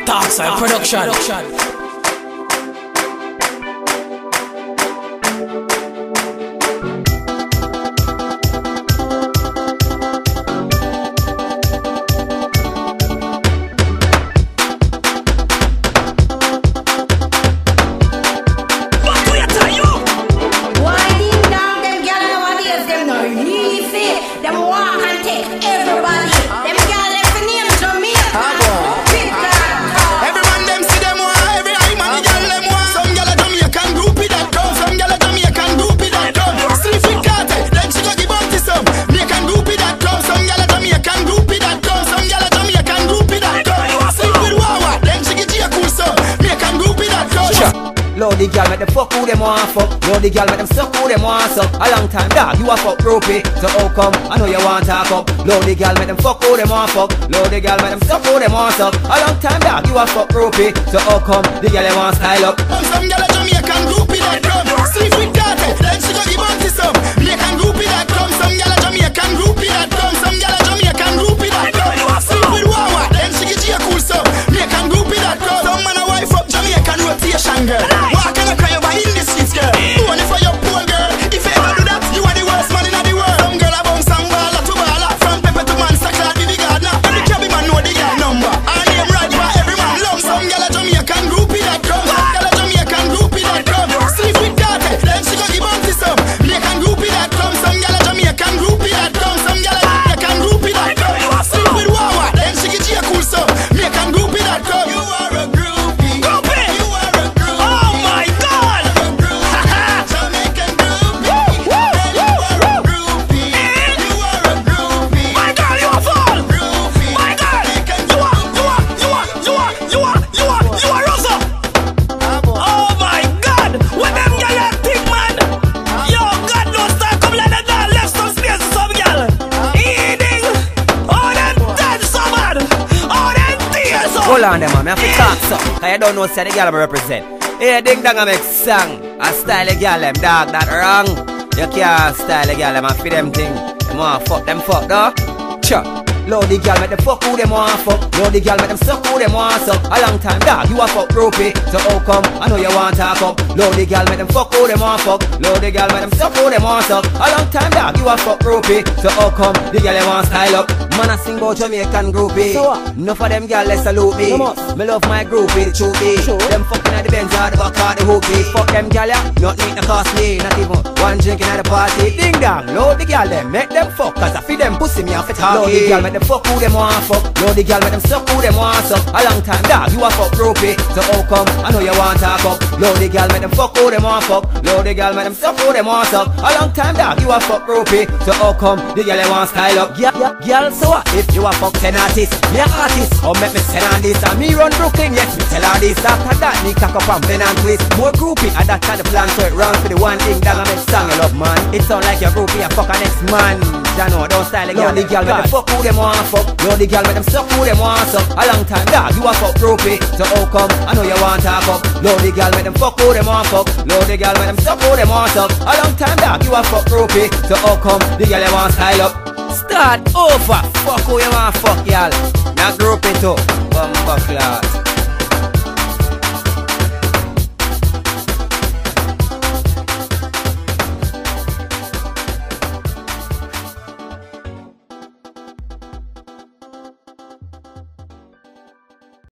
Darkside Production. Lord, the girl make them fuck who them want fuck. Lord, the girl make them suck who them want suck. A long time dog, you a fuck groupie. So how come? I know you want talk up. Lord, the girl make them fuck who them want fuck. Lord, the girl make them suck who them want suck. A long time dog, you a fuck groupie. So how come? The girl you want style up. Some girl a Jamaican groupie that come. Sleep with daddy, then she go give auntie some. Jamaican groupie that come. Some girl a Jamaican groupie that come. Some girl a Jamaican groupie that come. Sleep with Wawa, then she get you a cool some. Jamaican groupie that come. Some man a wife up Jamaican rotation girl. Walk and a cry over in the streets girl. Money for your poor girl. If you ever do that, you are the worst man in the world. Some girl a bounce and baller to baller. From pepper to monster clad with the gardener. Every cabby man know the girl number. And name right for every man love. Some girl a Jamaican groupie that come. Girl a Jamaican groupie that come. Sleep with daddy, then she go give auntie some. Jamaican groupie that come. Some girl a Jamaican groupie that come. Some girl a Jamaican groupie that come. Sleep with Wawa, then she get you a cool some. Jamaican groupie that come. You are a groupie. Groupie. You are a groupie. Oh my God. Jamaican groupie. You are a groupie. You are a groupie. My girl, you are full. Groupie. My girl, you are Rosa. Oh my God, when them girl you think man, yo God no start come like that left some space to some girl. Eating, oh them dead so bad, oh them tears so. Hold on them man, I have to talk so. I don't know say the girl I represent. Hey, ding dong I make song. I style the girl them dog that wrong. You can't style the girl them and feed them thing. Them want fuck them fuck though. Sure. Lord, the girl make them fuck who them want fuck. Lord, the girl make them suck who them want suck. A long time dog, you a fuck groupie. So how come? I know you want talk up. Lord, the girl make them fuck who them want fuck. Lord, the girl make them suck who them want suck. A long time dog, you a fuck groupie. So how come? The girl you want style up. Man I sing about Jamaican groupie. So what? Enough of them girl let's salute me. Me love my groupie, the truth be. Them fucking at the Benz or the back of the hoopie. Fuck them girl ya, not need to cost me. Not even one drinking at the party. Ding dong, Lord the girl them make them fuck. Cause I feed them pussy me off it hard. Lord the girl make them fuck who them want fuck. Lord the girl make them suck who them want suck. A long time dog, you a fuck groupie. So how come? I know you want talk up. Lord the girl make them fuck who them want fuck. Lord the girl make them suck who them want suck. A long time dog, you a fuck groupie. So how come? The girl you want style up. Girl so what? If you a fuck 10 artists, me a artist. Or make me send on this. And me run Brooklyn, yes me tell her this. After that me cock up and bend and twist. More groupie, and that's how the plan. So it round for the one thing that I make song you love man. It sound like your groupie a fuck a next man. Ya know, don't style the girl. The girl make them fuck who them want fuck. Lord the girl make them suck who them want suck. A long time dog, you a fuck groupie. So how come? I know you want talk up. Lord the girl make them fuck who them want fuck. Lord the girl make them suck who them want suck. A long time dog, you a fuck groupie. So how come? The girl you want style up. Start over. Fuck who you want fuck y'all. Not groupie too. Bumper class.